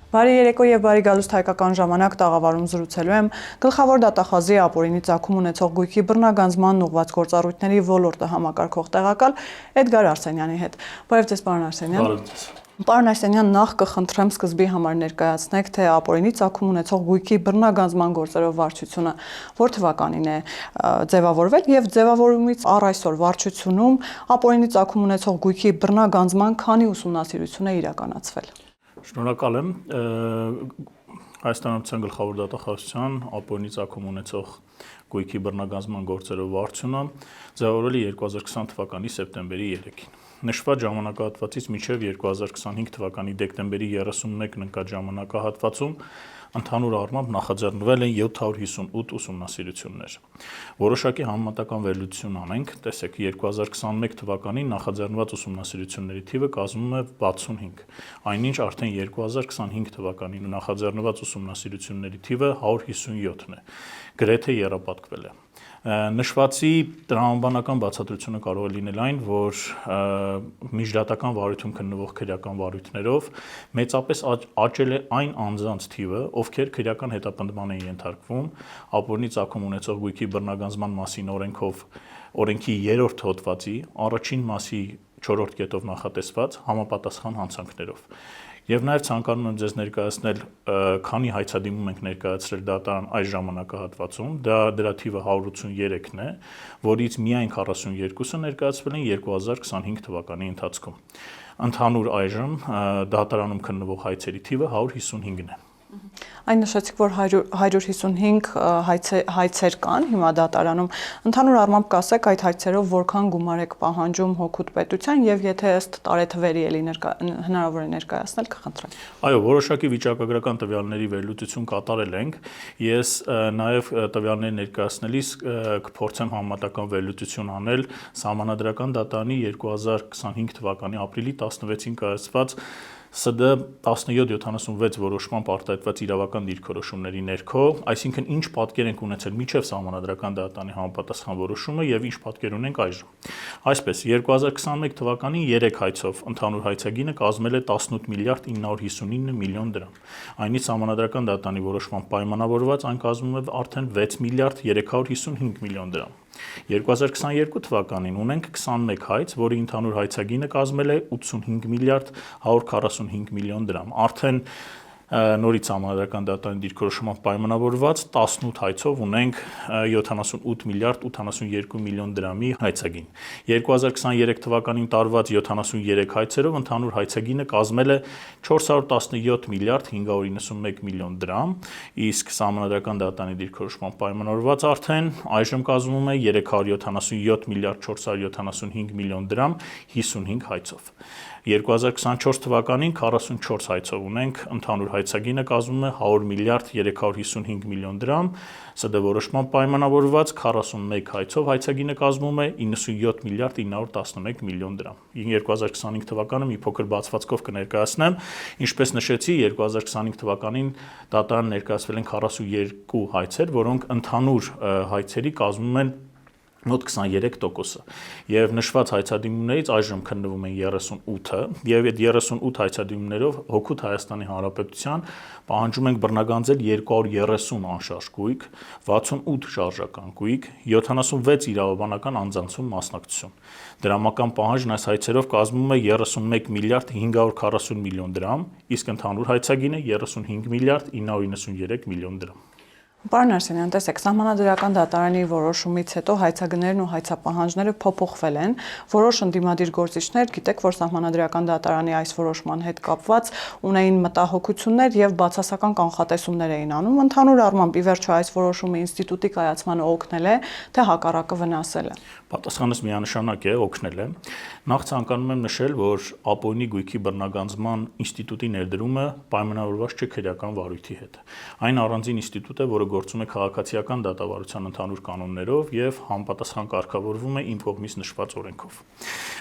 Բարի երեկո եւ բարի գալուստ հայկական ժամանակ տաղավարում զրուցելու եմ գլխավոր դատախազի ապօրինի ծագում ունեցող գույքի բռնագանձման ուղղված գործառույթների ոլորտը համակարգող տեղակալ Էդգար Արսենյանի հետ։ Բարև ձեզ, պարոն Արսենյան։ Բարև ձեզ։ Պարոն Արսենյան, նախ կխնդրեմ սկզբի համար ներկայացնեք, թե ապօրինի ծագում ունեցող գույքի բռնագանձման գործերով վարչությունը որ թվականին է ձևավորվել եւ ձևավորումից առ այսօր վարչությունում ապօրինի ծագում ունեցող գույքի բռնագանձման քանի ուսումնասիրություն է իրականացվել։ Շնորհակալ եմ Հայաստանության գլխավոր դատախազության ապօրինի ծագում ունեցող գույքի բռնագանձման գործերով վարչությունը ձևավորվել է 2020 թվականի սեպտեմբերի 3-ին։ Նշված ժամանակահատվածից մինչև 2025 թվականի դեկտեմբերի 31-ն ընկած ժամանակահատվածում ընդհանուր առմամբ նախաձեռնվել են 758 ուսումնասիրություններ։ Որոշակի համեմատական վերլուծություն անենք, տեսեք, 2021 թվականին նախաձեռնված ուսումնասիրությունների թիվը կազմում է 65, այնինչ արդեն 2025 թվականին նախաձեռնված ուսումնասիրությունների թիվը 157-ն է, գրեթե եռապատկվել է։ Նշվածի տրամաբանական բացատրությունը կարող է լինել այն, որ միջդատական վարույթում քննվող քրեական վարույթներով մեծապես աճել է այն անձանց թիվը, ովքեր քրեական հետապնդման են ենթարկվում ապօրինի ծագում ունեցող գույքի բռնագանձման մասին օրենքի 3-րդ հոդվածի առաջին մասի 4-րդ կետով նախատեսված համապատասխան հանցանքներով։ Եվ նաև ցանկանում եմ ձեզ ներկայացնել, քանի հայցադիմում ենք ներկայացրել դատարան այս ժամանակահատվածում, դրա թիվը 183-ն է, որից միայն 42-ը ներկայացվել են 2025 թվականի ընթացքում։ Ընդհանուր այժմ դատարանում քննվող հայցերի թիվը 155-ն է։ Այն նշեցիք, որ 155 հայցեր կան հիմա դատարանում։ Ընդհանուր առմամբ կասեք այդ հայցերով որքան գումար եք պահանջում հօգուտ պետության եւ եթե ըստ տարեթվերի էլի հնարավոր է ներկայացնել, կխնդրեմ։ Այո, որոշակի վիճակագրական տվյալների վերլուծություն կատարել ենք։ Ես նաեւ տվյալներ ներկայացնելիս կփորձեմ համեմատական վերլուծություն անել Սահմանադրական դատարանի 2025 թվականի ապրիլի 16-ին կայացված ՍԴ 1776 որոշմամբ արտահայտված իրավական դիրքորոշումների ներքո, այսինքն ինչ պատկեր ենք ունեցել մինչև Սահմանադրական դատարանի համապատասխան որոշումը եւ ինչ պատկեր ունենք այժմ։ Այսպես 2021 թվականին 3 հայցով ընդհանուր հայցագինը կազմել է 18 միլիարդ 959 միլիոն դրամ։ Այնից Սահմանադրական դատարանի որոշմամբ պայմանավորված այն կազմում է արդեն 6 միլիարդ 355 միլիոն դրամ։ 2022 թվականին ունենք 21 հայց, որի ընդհանուր հայցագինը կազմել է 85 միլիարդ 145 միլիոն դրամ։ Արդեն նորից Սահմանադրական դատարանի դիրքորոշումով պայմանավորված 18 հայցով ունենք 78 միլիարդ 82 միլիոն դրամի հայցագին։ 2023 թվականին տարված 73 հայցերով ընդհանուր հայցագինը կազմել է 417 միլիարդ 591 միլիոն դրամ, իսկ Սահմանադրական դատարանի դիրքորոշումով պայմանավորված արդեն այժմ կազմում է 377 միլիարդ 475 միլիոն դրամ 55 հայցով։ 2024 թվականին 44 հայցով ունենք ընդհանուր հայցագինը կազմում է 100 միլիարդ 355 միլիոն դրամ, ՍԴ որոշմամբ պայմանավորված 41 հայցով հայցագինը կազմում է 97 միլիարդ 911 միլիոն դրամ։ 2025 թվականը մի փոքր բացվածքով կներկայացնեմ, ինչպես նշեցի, 2025 թվականին դատարան ներկայացվել են 42 հայցեր, որոնք ընդհանուր հայցերի կազմում են մոտ 23%-ը եւ նշված հայցադիմումներից այժմ քննվում են 38-ը եւ այդ 38 հայցադիմումներով հօգուտ Հայաստանի Հանրապետության պահանջում ենք բռնագանձել 230 անշարժ գույք, 68 շարժական գույք, 76 իրավաբանական անձանցում մասնակցություն։ Դրամական պահանջն այս հայցերով կազմում է 31 միլիարդ 540 միլիոն դրամ, իսկ ընդհանուր հայցագինը 35 միլիարդ 993 միլիոն դրամ։ Պարոն Արսենյան, տեսեք, Սահմանադրական դատարանի որոշումից հետո հայցագներն ու հայցապահանջները փոփոխվել են։ Որոշ ընդդիմադիր գործիչներ, գիտեք, որ Սահմանադրական դատարանի այս որոշման հետ կապված ունեին մտահոգություններ եւ բացասական կանխատեսումներ էին անում։ Ընդհանուր առմամբ, ի վերջո այս որոշումը ինստիտուտի կայացմանը օգնել է, թե հակառակը վնասել է։ Պատասխանս միանշանակ է, օգնել է։ Նախ ցանկանում եմ նշել, որ ապօրինի գույքի բռնագանձման ինստիտուտի ներդրումը պայմանավորված չէ քրեական վարույթի հետ։ Այն առանձին ինստիտուտ է, որը գործում է քաղաքացիական դատավարության ընդհանուր կանոններով եւ համապատասխան կարգավորվում է իմ կողմից նշված օրենքով։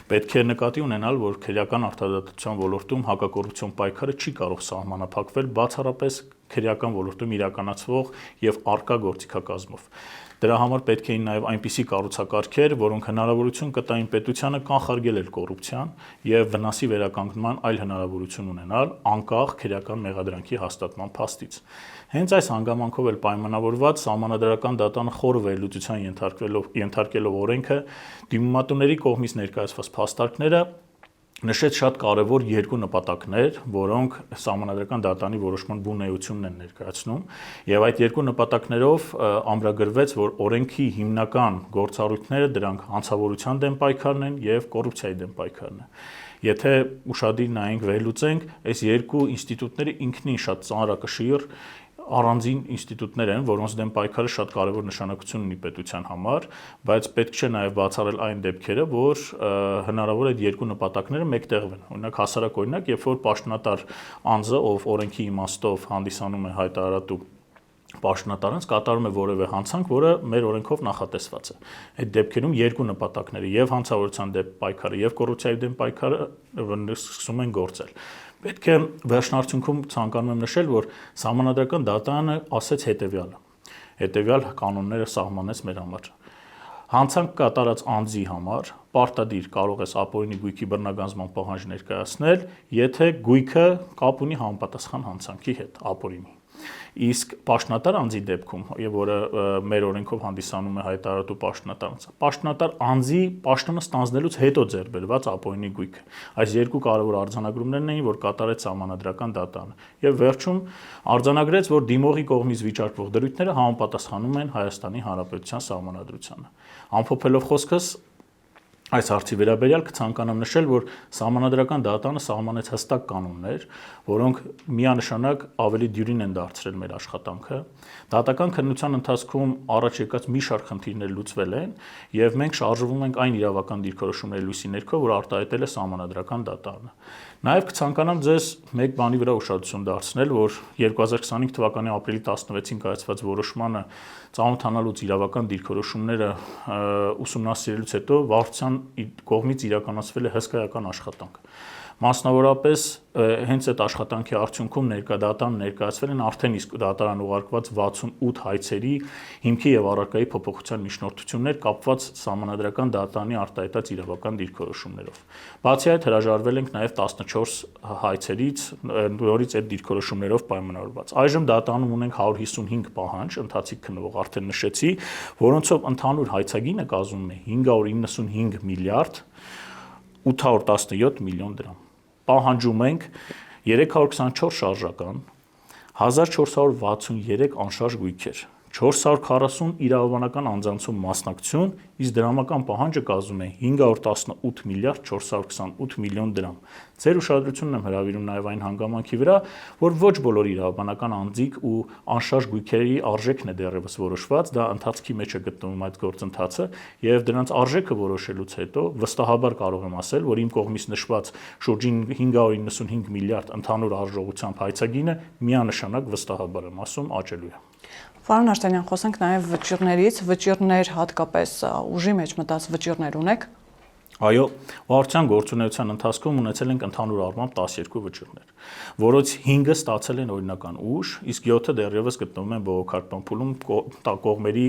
Պետք է նկատի ունենալ, որ քրեական արտադատության ոլորտում հակակոռուպցիոն պայքարը չի կարող սահմանափակվել բացառապես քրեական ոլորտում իրականացվող եւ արկա գործիքակազմով։ Դրա համար պետք էին նաև այնպիսի կառուցակարգեր, որոնք հնարավորություն կտային պետությանը կանխարգելել կոռուպցիան եւ վնասի վերականգնման այլ հնարավորություն ունենալ անկախ քրեական մեղադրանքի հաստատման փաստից։ Հենց այս հանգամանքով էլ պայմանավորված Սահմանադրական դատանը խոր վերլուծության ենթարկելով օրենքը դիմումատուների կողմից ներկայացված փաստարկները նշեց շատ կարևոր երկու նպատակներ, որոնք Սահմանադրական դատանի որոշման բունեությունն են ներկայացնում, եւ այդ երկու նպատակներով ամրագրվեց, որ օրենքի հիմնական գործառույթները դրանք հանցավորության դեմ պայքարն են եւ կոռուպցիայի դեմ պայքարն է։ Եթե ուշադիր նայենք, վերլուծենք, այս երկու ինստիտուտները ինքնին շատ ծանրակշիռ առանձին ինստիտուտներ են, որոնց դեմ պայքարը շատ կարևոր նշանակություն ունի պետության համար, բայց պետք չէ նաև բացառել այն դեպքերը, որ հնարավոր է այդ երկու նպատակները մեկտեղվեն։ Օրինակ հասարակ օրինակ, երբ որ պաշտոնատար անձը, ով օրենքի իմաստով հանդիսանում է հայտարարատու պաշտոնատարանց կատարում է որևէ հանցանք, որը մեր օրենքով նախատեսված է։ Այդ դեպքերում երկու նպատակները՝ եւ հանցավորության դեմ պայքարը եւ կոռուպցիայի դեմ պայքարը սկսում են գործել։ Պետք է վերջնարդյունքում ցանկանում եմ նշել, որ Սահմանադրական դատանը ասեց հետեւյալ կանոնները սահմանեց մեր համար։ Հանցանք կատարած անձի համար պարտադիր կարող ես ապօրինի գույքի բռնագանձման պահանջ ներկայացնել, եթե գույքը կապ ունի համապատասխան հանցանքի հետ, ապօրինի։ Իսկ պաշտոնատար անձի դեպքում, որը մեր օրենքով հանդիսանում է հայտարարատու պաշտոնատար անձի պաշտոնը ստանձնելուց հետո ձեռք բերված ապօրինի գույքը։ Այս երկու կարևոր արձանագրումներն էին, որ կատարեց Սահմանադրական դատանը։ Եվ վերջում արձանագրեց, որ դիմողի կողմից վիճարկվող դրույթները համապատասխանում են Հայաստանի Հանրապետության Սահմանադրությանը։ Ամփոփելով խոսքս, այս հարցի վերաբերյալ կցանկանամ նշել, որ Սահմանադրական դատանը սահմանեց հստակ կանոններ, որոնք միանշանակ ավելի դյուրին են դարձրել մեր աշխատանքը։ Դատական քննության ընթացքում առաջ եկած մի շարք խնդիրներ լուծվել են, եւ մենք շարժվում ենք այն իրավական դիրքորոշումների լույսի ներքո, որ արտահայտել է Սահմանադրական դատանը։ Նաև կցանկանամ ձեզ մեկ բանի վրա ուշադրություն դարձնել, որ 2025 թվականի ապրիլի 16-ին կայացված որոշմանը ծանոթանալուց իրավական դիրքորոշումները ուսումնասիրելուց հետո վարչության կողմից իրականացվել է հսկայական աշխատանք։ Մասնավորապես հենց այդ աշխատանքի արդյունքում դատան ներկայացվել են արդեն իսկ դատարան ուղարկված 68 հայցերի հիմքի եւ առարկայի փոփոխության միջնորդություններ կապված Սահմանադրական դատանի արտահայտած իրավական դիրքորոշումներով։ Բացի այդ հրաժարվել ենք նաեւ 14 հայցերից, նորից այդ դիրքորոշումներով պայմանավորված։ Այժմ դատանում ունենք 155 պահանջ, ընթացիկ քննվող արդեն նշեցի, որոնցով ընդհանուր հայցագինը կազմում է 595 միլիարդ 817 միլիոն դրամ։ Պահանջում ենք 324 շարժական, 1463 անշարժ գույքեր, 440 իրավաբանական անձանցում մասնակցություն, իսկ դրամական պահանջը կազմում է 518 միլիարդ 428 միլիոն դրամ։ Ձեր ուշադրությունն եմ հրավիրում նաև այն հանգամանքի վրա, որ ոչ բոլոր իրավաբանական անձիկ ու անշարժ գույքերի արժեքն է դեռևս որոշված, դա ընթացքի մեջ է գտնվում այդ գործընթացը, եւ դրանց արժեքը որոշելուց հետո վստահաբար կարող եմ ասել, որ իմ կողմից նշված շուրջ 595 միլիարդ ընդհանուր արժողությամբ հայցագինը միանշանակ վստահաբար եմ ասում աճելու է։ Պարոն Աշտանյան, խոսենք նաև վճիռներից, վճիռներ հատկապես ուժի մեջ մտած վճիռներ ունեք։ Այո, վարչության գործունեության ընթացքում ունեցել ենք ընդհանուր առմամբ 12 վճիռներ, որոնց 5-ը ստացել են օրինական ուժ, իսկ 7-ը դեռևս գտնվում են բողոքարկման փուլում կողմերի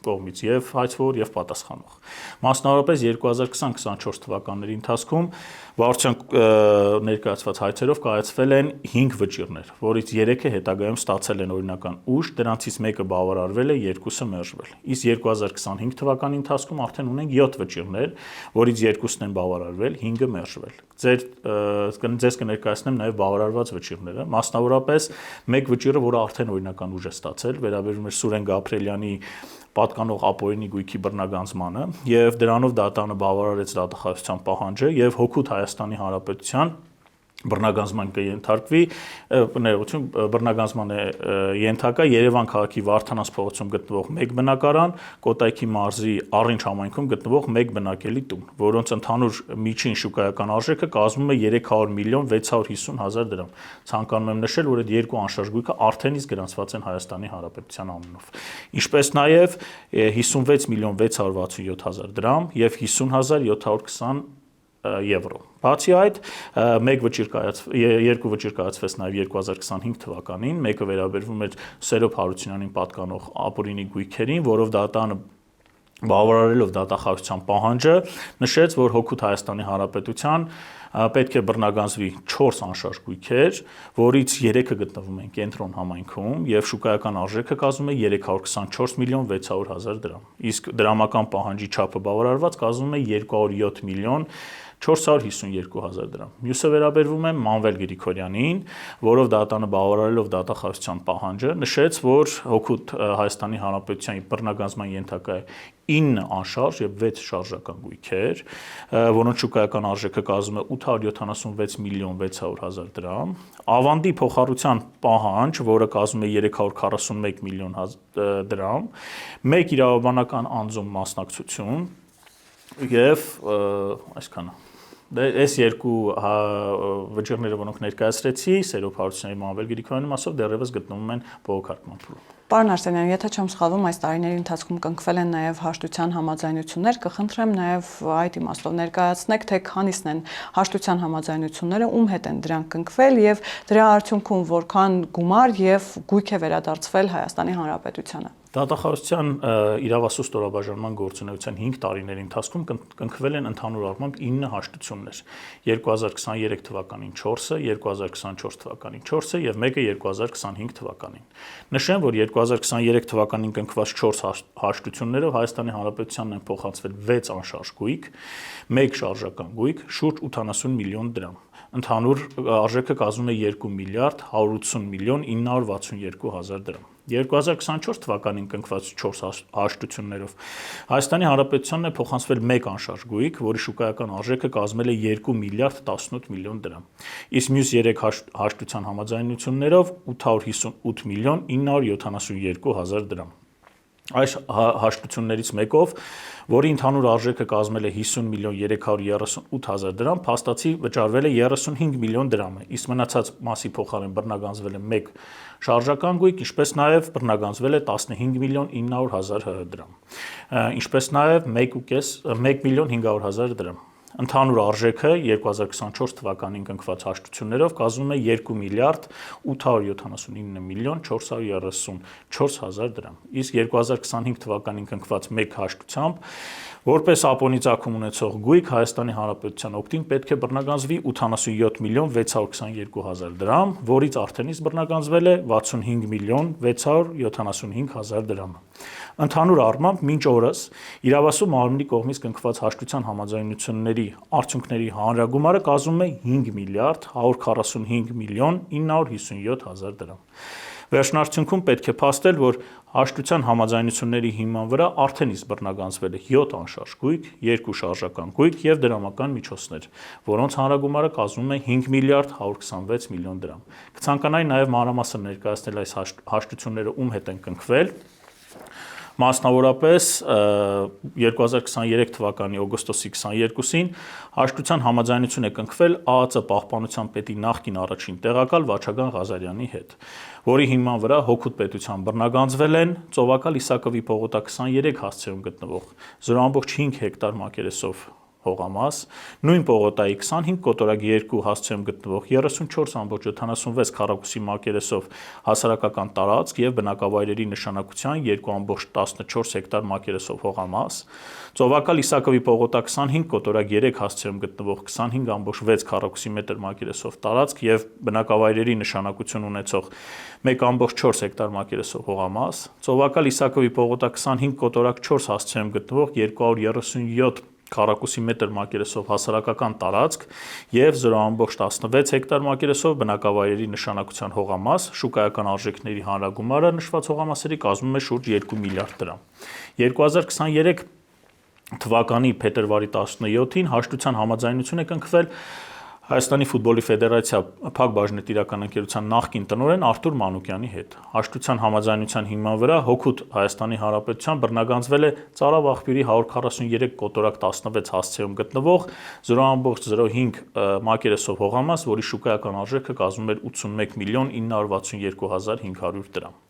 կողմից եւ հայցվոր եւ պատասխանող։ Մասնավորապես 2020-24 թվականների ընթացքում վարչության ներկայացված հայցերով կայացվել են 5 վճիռներ, որից 3-ը հետագայում ստացել են օրինական ուժ, դրանցից մեկը բավարարվել է, 2-ը մերժվել։ Իսկ 2025 թվականի ընթացքում արդեն ունենք 7 վճիռներ, որից 2-ն են բավարարվել, 5-ը մերժվել։ Ձեզ կներկայացնեմ նաև բավարարված վճիռները, մասնավորապես մեկ վճիռը, որը արդեն օրինական ուժ է ստացել, վերաբերում է Սուրեն Գաբրելյանի պատկանող ապօրինի գույքի բռնագանձմանը, եւ դրանով դատանը բավարարեց դատախազության պահանջը եւ հօգուտ Հայաստանի Հանրապետության բռնագանձման կենթարկվի, ներողություն, բռնագանձման է ենթակա Երևան քաղաքի Վարդանանց փողոցում գտնվող մեկ բնակարան, Կոտայքի մարզի Առինչ համայնքում գտնվող մեկ բնակելի տուն, որոնց ընդհանուր միջին շուկայական արժեքը կազմում է 300 միլիոն 650 հազար դրամ։ Ցանկանում եմ նշել, որ այդ երկու անշարժ գույքը արդեն իսկ գրանցված են Հայաստանի Հանրապետության անունով։ Ինչպես նաև 56 միլիոն 667 հազար դրամ եւ 50 720 եվրո։ Բացի այդ, երկու վճիռ կայացվեց նաև 2025 թվականին, մեկը վերաբերվում էր Սերոբ Հարությունյանին պատկանող ապօրինի գույքերին, որով դատարանը բավարարելով դատախազության պահանջը նշեց, որ հօգուտ Հայաստանի Հանրապետության պետք է բռնագանձվի 4 անշարժ գույքեր, որից 3-ը գտնվում են Կենտրոն համայնքում եւ շուկայական արժեքը կազմում է 324 միլիոն 600 հազար դրամ։ Իսկ դրամական պահանջի չափը բավարարված կազմում է 207 միլիոն 452 հազար դրամ։ Մյուսը վերաբերվում է Մանվել Գրիգորյանին, որով դատանը բավարարելով դատախազության պահանջը նշեց, որ հօգուտ Հայաստանի Հանրապետության բռնագանձման ենթակա է 9 անշարժ եւ 6 շարժական գույքեր, որոնց շուկայական արժեքը կազմում է 876 միլիոն 600 հազար դրամ, ավանդի փոխառության պահանջ, որը կազմում է 341 միլիոն դրամ, 1 իրավաբանական անձում մասնակցություն եւ այսքանը։ Այս երկու վճիռները, որոնք ներկայացրեցի, Սերոբ Հարությունյանի Մանվել Գրիգորյանի մասով դեռևս գտնվում են բողոքարկման փուլում։ Պարոն Արսենյան, եթե չեմ սխալվում, այս տարիների ընթացքում կնքվել են նաև հաշտության համաձայնություններ, կխնդրեմ նաև այդ իմաստով ներկայացնեք, թե քանիսն են հաշտության համաձայնությունները, ում հետ են դրանք կնքվել եւ դրա արդյունքում որքան գումար եւ գույք է վերադարձվել Հայաստանի Հանրապետությանը։ Դատախազության իրավասու ստորաբաժանման գործունեության 5 տարիների ընթացքում կնքվել են ընդհանուր առմամբ 9 հաշտություններ՝ 2023 թվականին 4-ը, 2024 թվականին 4-ը եւ մեկը 2025 թվականին։ Նշեմ, որ 2023 թվականին կնքված 4 հաշտություններով Հայաստանի Հանրապետությանն են փոխանցվել 6 անշարժ գույք, 1 շարժական գույք, շուրջ 80 միլիոն դրամ։ Ընդհանուր արժեքը կազմում է 2 միլիարդ 180 միլիոն 962 հազար դրամ։ 2024 թվականին կնքված 4 հաշտություններով Հայաստանի Հանրապետությանն է փոխանցվել 1 անշարժ գույք, որի շուկայական արժեքը կազմել է 2 միլիարդ 18 միլիոն դրամ։ Իսկ մյուս 3 հաշտության համաձայնություններով 858 միլիոն 972 հազար դրամ։ Այս հաշտություններից մեկով, որի ընդհանուր արժեքը կազմել է 50 միլիոն 338 հազար դրամ, փաստացի վճարվել է 35 միլիոն դրամ, իսկ մնացած մասի փոխարեն բռնագանձվել է 1 շարժական գույք, ինչպես նաև բռնագանձվել է 15 միլիոն 900 հազար դրամ, ինչպես նաև 1 միլիոն 500 հազար դրամ։ Ընդհանուր արժեքը 2024 թվականին կնքված հաշտություններով կազմում է 2 միլիարդ 879 միլիոն 434 հազար դրամ։ Իսկ 2025 թվականին կնքված 1 հաշտությամբ որպես ապօրինի ծագում ունեցող գույք Հայաստանի Հանրապետության օգտին պետք է բռնագանձվի 87 միլիոն 622 հազար դրամ, որից արդեն իսկ բռնագանձվել է 65 միլիոն 675 հազար դրամը։ Ընդհանուր առմամբ մինչ օրս իրավասու մարմնի կողմից կնքված հաշտության համաձայնությունների արդյունքների հանրագումարը կազմում է 5 միլիարդ 145 միլիոն 957 հազար դրամ։ Վերջնարդյունքում պետք է փաստել, որ հաշտության համաձայնությունների հիման վրա արդեն իսկ բռնագանձվել է 7 անշարժ գույք, 2 շարժական գույք եւ դրամական միջոցներ, որոնց հանրագումարը կազմում է 5 միլիարդ 126 միլիոն դրամ։ Կցանկանայի նաեւ մանրամասն ներկայացնել այս հաշտությունները ում հետ են կնքվել։ Մասնավորապես 2023 թվականի օգոստոսի 22-ին հաշտության համաձայնություն է կնքվել ԱԱԾ պահպանության պետի նախկին առաջին տեղակալ Վաչագան Ղազարյանի հետ, որի հիման վրա հօգուտ պետության բռնագանձվել են Ծովակալ Իսակովի պողոտա 23 հասցեում գտնվող 0.5 հեկտար մակերեսով հողամաս, նույն պողոտայի 25 կոտորակի 2 հասցեում գտնվող 34.76 քառակուսի մակերեսով հասարակական տարածք եւ բնակավայրերի նշանակության 2.14 հեկտար մակերեսով հողամաս, Ծովակալ Իսակովի պողոտա 25 կոտորակ 3 հասցեում գտնվող 25.6 քառակուսի մետր մակերեսով տարածք եւ բնակավայրերի նշանակություն ունեցող 1.4 հեկտար մակերեսով հողամաս, Ծովակալ Իսակովի պողոտա 25 կոտորակ 4 հասցեում գտնվող 237 քառակուսի մետր մակերեսով հասարակական տարածք եւ 0.16 հեկտար մակերեսով բնակավայրերի նշանակության հողամաս, շուկայական արժեքների հանրագումարը նշված հողամասերի կազմում է շուրջ 2 միլիարդ դրամ։ 2023 թվականի փետրվարի 17-ին հաշտության համաձայնություն է կնքվել Հայաստանի ֆուտբոլի ֆեդերացիա Փակ բաժնետիրական ընկերության նախկին տնօրեն Արթուր Մանուկյանի հետ։ Հաշտության համաձայնության հիման վրա հօգուտ Հայաստանի Հանրապետության բռնագանձվել է Ծարավ աղբյուրի 143 կոտորակ 16 հասցեում գտնվող 0.05 մակերեսով հողամաս, որի շուկայական արժեքը կազմում էր 81 միլիոն 962 հազար 500 դրամ։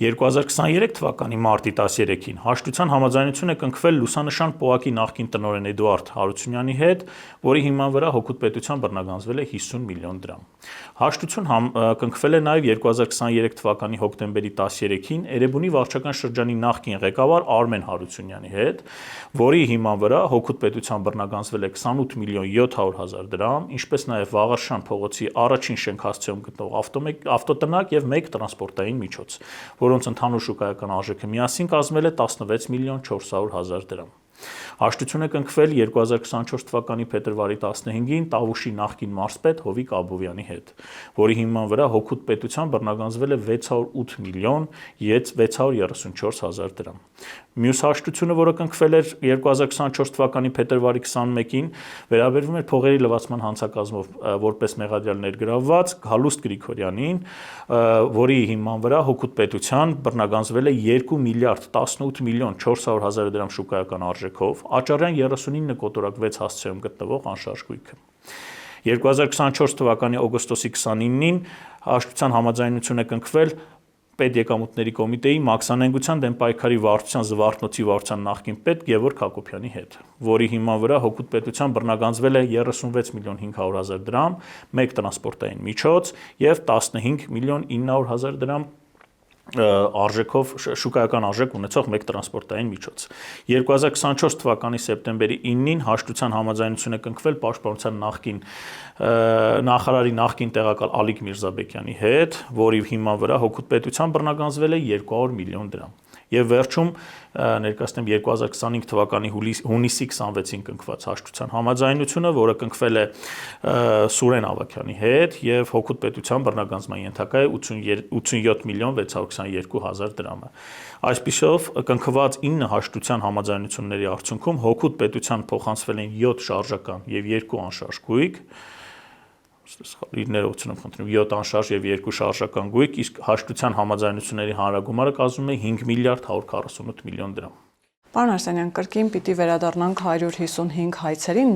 2023 թվականի մարտի 13-ին հաշտության համաձայնություն է կնքվել Լուսանշան ՊՕԱԿ-ի նախկին տնօրեն Էդուարդ Հարությունյանի հետ, որի հիման վրա հօգուտ պետության բռնագանձվել է 50 միլիոն դրամ։ Հաշտություն կնքվել է նաև 2023 թվականի հոկտեմբերի 13-ին Էրեբունի վարչական շրջանի նախկին ղեկավար Արմեն Հարությունյանի հետ, որի հիման վրա հօգուտ պետության բռնագանձվել է 28 միլիոն 700 հազար դրամ, ինչպես նաև Վաղարշան փողոցի առաջին շենքասցիոնում գտնվող ավտոտնակ եւ 1 տրանսպորտային միջոց, որոնց ընդհանուր շուկայական արժեքը միասին կազմել է 16 միլիոն 400 հազար դրամ։ Հաշտություն է կնքվել 2024 թվականի փետրվարի 15-ին Տավուշի նախկին մարզպետ Հովիկ Աբովյանի հետ, որի հիման վրա հօգուտ պետության բռնագանձվել է 608 միլիոն 634 հազար դրամ։ Մյուս հաշտությունը, որը կնքվել էր 2024 թվականի փետրվարի 21-ին, վերաբերվում էր փողերի լվացման հանցակազմով որպես մեղադրյալ ներգրավված Գալուստ Գրիգորյանին, որի հիման վրա հօգուտ պետության բռնագանձվել է 2 միլիարդ 18 միլիոն 400 հազար դրամ շուկայական արժեքով, Աճարյան 39 կոտորակ 6 հասցեում գտնվող անշարժ գույքը։ 2024 թվականի օգոստոսի 29-ին հաշտության համաձայնություն է կնքվել Պետեկամուտների կոմիտեի մաքսանենգության դեմ պայքարի վարչության Զվարթնոցի վարչության նախկին պետ Գևորգ Հակոբյանի հետ, որի հիման վրա հօգուտ պետության բռնագանձվել է 36 միլիոն 500 հազար դրամ, 1 տրանսպորտային միջոց եւ 15 միլիոն 900 հազար դրամ արժեքով շուկայական արժեք ունեցող 1 տրանսպորտային միջոց։ 2024 թվականի սեպտեմբերի 9-ին հաշտության համաձայնություն է կնքվել Պաշտպանության նախարարի նախկին տեղակալ Ալիկ Միրզաբեկյանի հետ, որի հիման վրա հօգուտ պետության բռնագանձվել է 200 միլիոն դրամ։ Եվ վերջում ներկայացնեմ 2025 թվականի հունիսի 26-ին կնքված հաշտության համաձայնությունը, որը կնքվել է Սուրեն Ավագյանի հետ եւ հօգուտ պետության բռնագանձման ենթակա է 87 միլիոն 622 հազար դրամը։ Այսպիսով կնքված 9 հաշտության համաձայնությունների արդյունքում հօգուտ պետության փոխանցվել են 7 շարժական եւ 2 անշարժ գույք, 7 անշարժ եւ 2 շարժական գույք, իսկ հաշտության համաձայնությունների հանրագումարը կազմում է 5 միլիարդ 148 միլիոն դրամ։ Պարոն Արսենյան, կրկին պիտի վերադառնանք 155 հայցերին,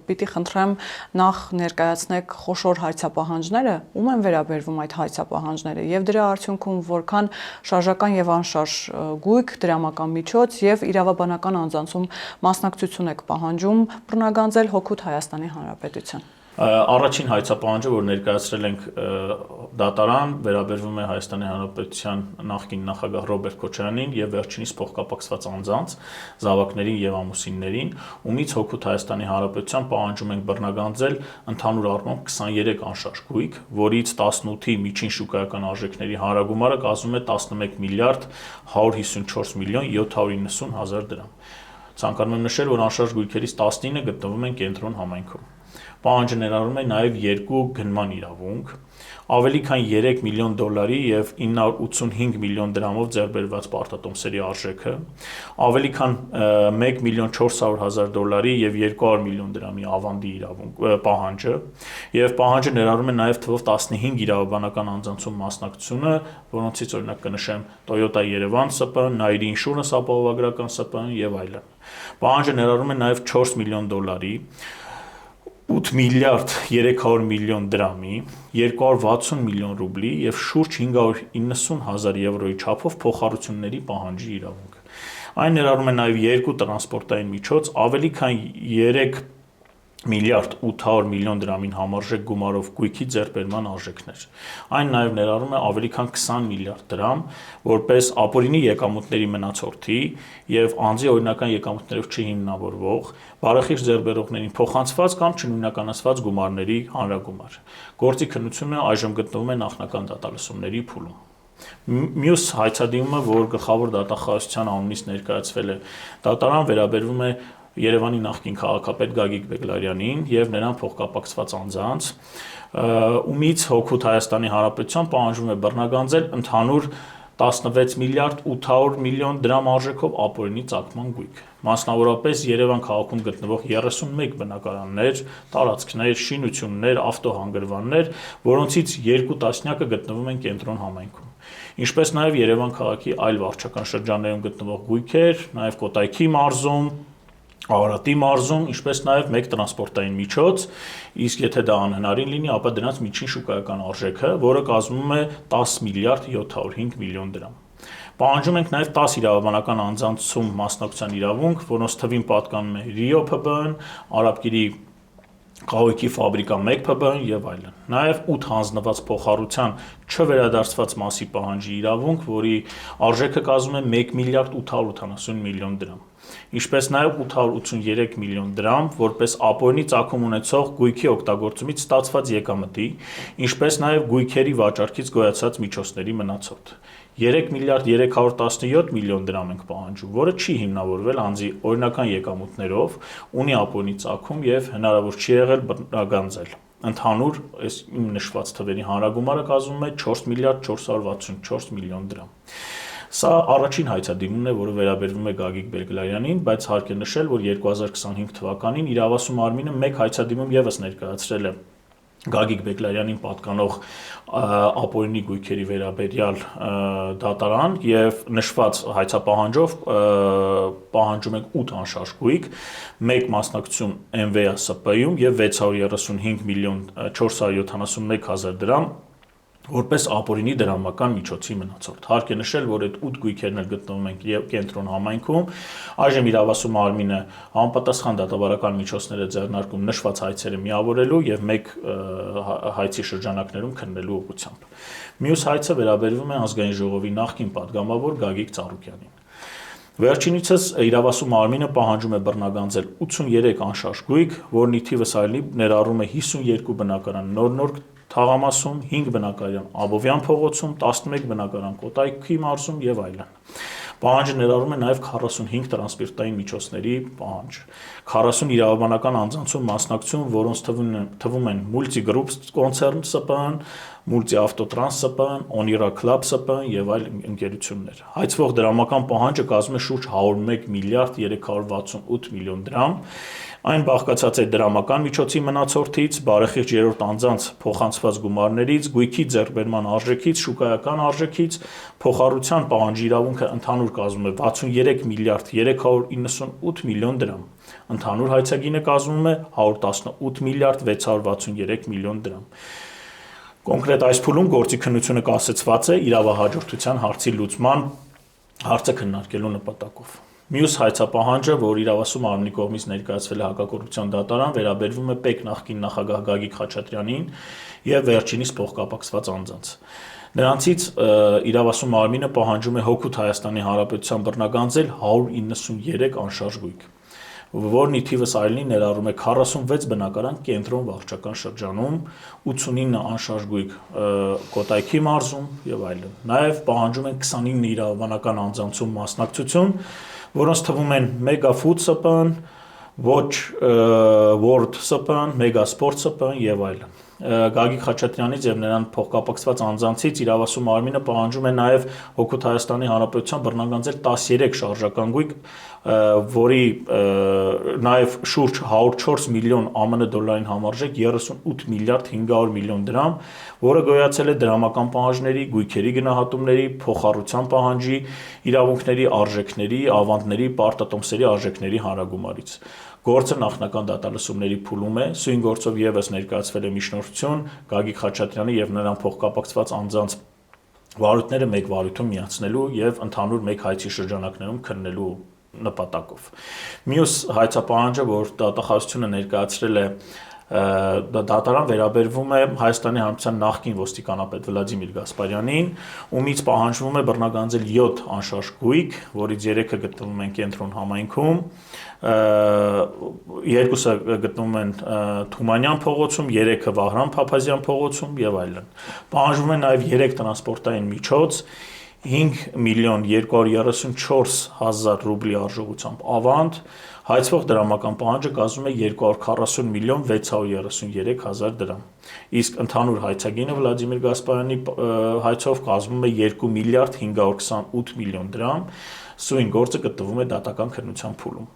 պիտի խնդրեմ նախ ներկայացնեք խոշոր հայցապահանջները, ում են վերաբերվում այդ հայցապահանջները եւ դրա արդյունքում որքան շարժական եւ անշարժ գույք, դրամական միջոց եւ իրավաբանական անձանցում մասնակցություն եք պահանջում բռնագանձել հօգուտ Հայաստանի Հանրապետության։ Առաջին հայցապահանջը, որ ներկայացրել ենք դատարան, վերաբերվում է Հայաստանի Հանրապետության նախկին նախագահ Ռոբերտ Քոչարյանին եւ վերջինիս փոխկապակցված անձանց, զավակներին եւ ամուսիններին, ումից հօգուտ Հայաստանի Հանրապետության պահանջում ենք բռնագանձել ընդհանուր առմամբ 23 անշարժ գույք, որից 18-ի միջին շուկայական արժեքների հանրագումարը կազմում է 11 միլիարդ 154 միլիոն 790 հազար դրամ։ Ցանկանում եմ նշել, որ անշարժ գույքերից 19-ը գտնվում են Կենտրոն համայնքում։ Պահանջը ներառում է նաև 2 գնման իրավունք, ավելի քան 3 միլիոն դոլարի եւ 985 միլիոն դրամով ձեռբերված պարտատոմսերի արժեքը, ավելի քան 1 միլիոն 400 հազար դոլարի եւ 200 միլիոն դրամի ավանդի իրավունք պահանջը, եւ պահանջը ներառում է նաև թվով 15 իրավաբանական անձանցում մասնակցությունը, որոնցից օրինակ կնշեմ Toyota Yerevan ՍՊԸ, Nairi Insurance ապահովագրական ՍՊԸ եւ այլն։ Պահանջը ներառում է նաև 4 միլիոն դոլարի 8 միլիարդ 300 միլիոն դրամի, 260 միլիոն ռուբլի եւ շուրջ 590 հազար եվրոյի չափով փոխառությունների պահանջի իրավունք։ Այն ներառում է նաեւ 2 տրանսպորտային միջոց, ավելի քան 3 միլիարդ 800 միլիոն դրամին համարժեք գումարով գույքի ձեռբերման արժեքներ։ Այն նաև ներառում է ավելի քան 20 միլիարդ դրամ, որպես ապօրինի եկամուտների մնացորդի եւ անձի օրինական եկամուտներով չհիմնավորվող, բարեխիղճ ձեռբերողներին փոխանցված կամ չնույնականացված գումարների հանրագումար։ Գործի քննությունը այժմ գտնվում է նախնական դատալսումների փուլում։ Մյուս հայցադիմումը, որ գլխավոր դատախազության անունից ներկայացվել է դատարան, վերաբերվում է Երևանի նախկին քաղաքապետ Գագիկ Բեգլարյանին եւ նրան փոխկապակցված անձանց, ումից հօգուտ Հայաստանի Հանրապետության պահանջում է բռնագանձել ընդհանուր 16 միլիարդ 800 միլիոն դրամ արժեքով ապօրինի ծագման գույք։ Մասնավորապես Երևան քաղաքում գտնվող 31 բնակարաններ, տարածքներ, շինություններ, ավտոհանգրվաններ, որոնցից 2 տասնյակը գտնվում են Կենտրոն համայնքում։ Ինչպես նաև Երևան քաղաքի այլ վարչական շրջաններում գտնվող գույքեր, նաև Կոտայքի մարզում, Արարատի մարզում, ինչպես նաև 1 տրանսպորտային միջոց, իսկ եթե դա անհնարին լինի, ապա դրանց միջին շուկայական արժեքը, որը կազմում է 10 միլիարդ 705 միլիոն դրամ։ Պահանջում ենք նաև 10 իրավաբանական անձանցում մասնակցության իրավունք, որոնց թվին պատկանում է Rio ՓԲ-ն, Արաբկիրի Կահույքի ֆաբրիկա 1 ՓԲ-ն եւ այլն։ Նաև 8 հանձնված փոխառության չվերադարձված մասի պահանջի իրավունք, որի արժեքը կազմում է 1 միլիարդ 880 միլիոն դրամ։ Ինչպես նաև 883 միլիոն դրամ, որպես ապօրինի ծագում ունեցող գույքի օգտագործումից ստացված եկամտի, ինչպես նաև գույքերի վաճառքից գոյացած միջոցների մնացորդ։ 3 միլիարդ 317 միլիոն դրամ ենք պահանջում, որը չի հիմնավորվել անձի օրինական եկամուտներով, ունի ապօրինի ծագում եւ հնարավոր չի եղել բռնագանձել։ Ընդհանուր այս իմ նշված թվերի հանրագումարը կազմում է 4 միլիարդ 464 միլիոն դրամ։ Սա առաջին հայցադիմումն է, որը վերաբերվում է Գագիկ Բեգլարյանին, բայց հարկ է նշել, որ 2025 թվականին իրավասու մարմինը մեկ հայցադիմում եւս ներկայացրել է Գագիկ Բեգլարյանին պատկանող ապօրինի գույքերի վերաբերյալ դատարան եւ նշված հայցապահանջով պահանջում ենք 8 անշարժ գույք, 1 մասնակցություն MVA-ՍՊ-ում եւ 635 միլիոն 471 հազար դրամ որպես ապօրինի դրամական միջոցի մնացորդ։ Հարկ է նշել, որ այդ 8 գույքերն էլ գտնվում են կենտրոն համայնքում, այժմ իրավասու մարմինը համապատասխան դատավարական միջոցներ է ձեռնարկում նշված հայցերը միավորելու եւ մեկ հայցի շրջանակներում քննելու ուղղությամբ։ Մյուս հայցը վերաբերվում է ազգային ժողովի նախկին падգամավոր Գագիկ Ծառուկյանին։ Վերջինիցս իրավասու մարմինը պահանջում է բռնագանձել 83 անշարժ գույք, որն ի թիվս այլնի ներառում է 52 բնակարան Նոր Թաղամասում, 5 բնակարան Աբովյան փողոցում, 11 բնակարան Կոտայքի մարզում եւ այլն։ Պահանջը ներառում է նաև 45 տրանսպորտային միջոցների պահանջ, 40 իրավաբանական անձանցում մասնակցություն, որոնց թվում են Multigroup Concern ՍՊԸ-ն, Multi-Autotrans ՍՊԸ-ն, Onira Club ՍՊԸ-ն եւ այլ ընկերություններ։ Հայցվող դրամական պահանջը կազմում է շուրջ 101 միլիարդ 368 միլիոն դրամ։ Այն բաղկացած է դրամական միջոցի մնացորդից, բարեխիղճ երրորդ անձանց փոխանցված գումարներից, գույքի ձեռքբերման արժեքից, շուկայական արժեքից, փոխառության պահանջի իրավունքը ընդհանուր կազմում է 63 միլիարդ 398 միլիոն դրամ։ Ընդհանուր հայցագինը կազմում է 118 միլիարդ 663 միլիոն դրամ։ Կոնկրետ այս փուլում գործի քննությունը կասեցված է իրավահաջորդության հարցի լուծման հարցը քննարկելու նպատակով։ Մյուս հայցապահանջը, որ իրավասու մարմնի կողմից ներկայացվել է հակակոռուպցիոն դատարան, վերաբերվում է ՊԵԿ նախկին նախագահ Գագիկ Խաչատրյանին եւ վերջինիս փոխկապակցված անձանց։ Նրանցից իրավասու մարմինը պահանջում է Հօգուտ Հայաստանի Հանրապետության բռնագանձել 193 անշարժ գույք, որն ի թիվս այլնի ներառում է 46 բնակարան Կենտրոն վարչական շրջանում, 89 անշարժ գույք Կոտայքի մարզում եւ այլն։ Նաեւ պահանջում են 29 իրավաբանական անձանցում մասնակցություն, որոնց թվում են Mega Food ՍՊԸ-ն, Watch World ՍՊԸ-ն, Mega Sport ՍՊԸ-ն եւ այլն։ Գագիկ Խաչատրյանից եւ նրան փոխկապակցված անձանցից իրավասու մարմինը պահանջում է նաեւ Հօգուտ Հայաստանի Հանրապետության բռնագանձել 13 շարժական գույք, որի նաեւ շուրջ 104 միլիոն ԱՄՆ դոլարին համարժեք 38 միլիարդ 500 միլիոն դրամ, որը գոյացել է դրամական պահանջների, գույքերի գնահատումների, փոխառության պահանջի, իրավունքների արժեքների, ավանդների, պարտատոմսերի արժեքների հանրագումարից։ Գործը նախնական դատալսումների փուլում է, սույն գործով եւս ներկայացվել է միջնորդություն Գագիկ Խաչատրյանի եւ նրան փոխկապակցված անձանց վարույթները մեկ վարույթում միացնելու եւ ընդհանուր մեկ հայցի շրջանակներում քննելու նպատակով։ Մյուս հայցապահանջը, որ դատախազությունը ներկայացրել է դատարան, վերաբերվում է Հայաստանի Հանրապետության նախկին ոստիկանապետ Վլադիմիր Գասպարյանին, ումից պահանջվում է բռնագանձել 7 անշարժ գույք, որից 3-ը գտնվում են Կենտրոն համայնքում, 2-ը գտնվում են Թումանյան փողոցում, 3-ը Վահրամ Փափազյան փողոցում եւ այլն։ Պահանջվում է նաեւ 3 տրանսպորտային միջոց, 5 միլիոն 234 հազար ռուբլի արժողությամբ ավանդ, հայցվող դրամական պահանջը կազմում է 240 միլիոն 633 հազար դրամ։ Իսկ ընդհանուր հայցագինը Վլադիմիր Գասպարյանի հայցով կազմում է 2 միլիարդ 528 միլիոն դրամ, սույն գործը գտնվում է դատական քննության փուլում։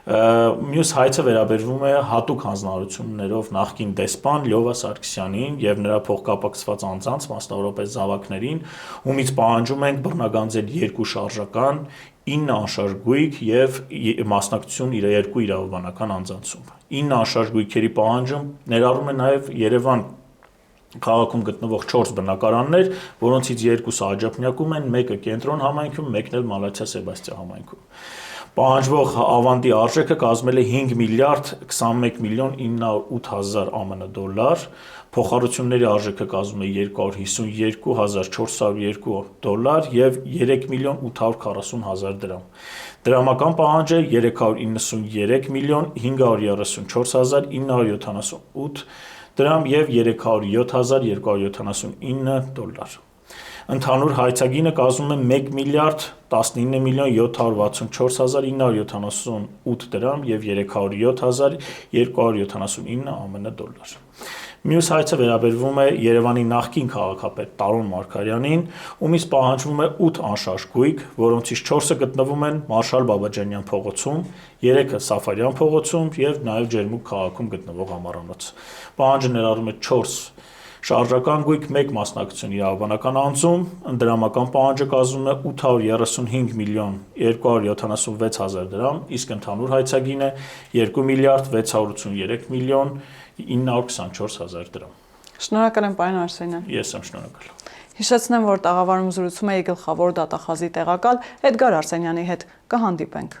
Մյուս հայցը վերաբերվում է հատուկ հանձնարարություններով նախկին դեսպան Լյովա Սարգսյանին եւ նրա փոխկապակցված անձանց, մասնավորապես զավակներին, ումից պահանջում են բռնագանձել 2 շարժական, 9 անշարժ գույք եւ մասնակցություն 2 իրավաբանական անձանցում։ 9 անշարժ գույքերի պահանջում ներառում է նաեւ Երևան քաղաքում գտնվող 4 բնակարաններ, որոնցից 2-ը Աջափնյակում են, 1-ը Կենտրոն համայնքում, 1-ն էլ Մալաթիա Սեբաստիա համայնքում։ Պահանջվող ավանդի արժեքը կազմել է 5 միլիարդ 21 միլիոն 908 հազար ԱՄՆ դոլար, փոխառությունների արժեքը կազմում է 252,402 դոլար և 3 միլիոն 840 հազար դրամ։ Դրամական պահանջը 393 միլիոն 534 հազար 978 դրամ և 307,279 դոլար։ Ընդհանուր հայցագինը կազմում է 1 միլիարդ 19 միլիոն 764 հազար 978 դրամ և 307,279 ԱՄՆ դոլար։ Մյուս հայցը վերաբերվում է Երևանի նախկին քաղաքապետ Տարոն Մարգարյանին, ումից պահանջվում է 8 անշարժ գույք, որոնցից 4-ը գտնվում են Մարշալ Բաբաջանյան փողոցում, 3-ը Սաֆարյան փողոցում և նաև Ջերմուկ քաղաքում գտնվող համառանոց։ Պահանջը ներառում է 4 շարժական գույք, 1 մասնակցություն իրավաբանական անձում, դրամական պահանջը կազմում է 835 միլիոն 276 հազար դրամ, իսկ ընդհանուր հայցագինը 2 միլիարդ 683 միլիոն 924 հազար դրամ։ Շնորհակալ եմ, պարոն Արսենյան։ Ես եմ շնորհակալ։ Հիշեցնեմ, որ տաղավարում զրուցում էի գլխավոր դատախազի տեղակալ Էդգար Արսենյանի հետ։ Կհանդիպենք։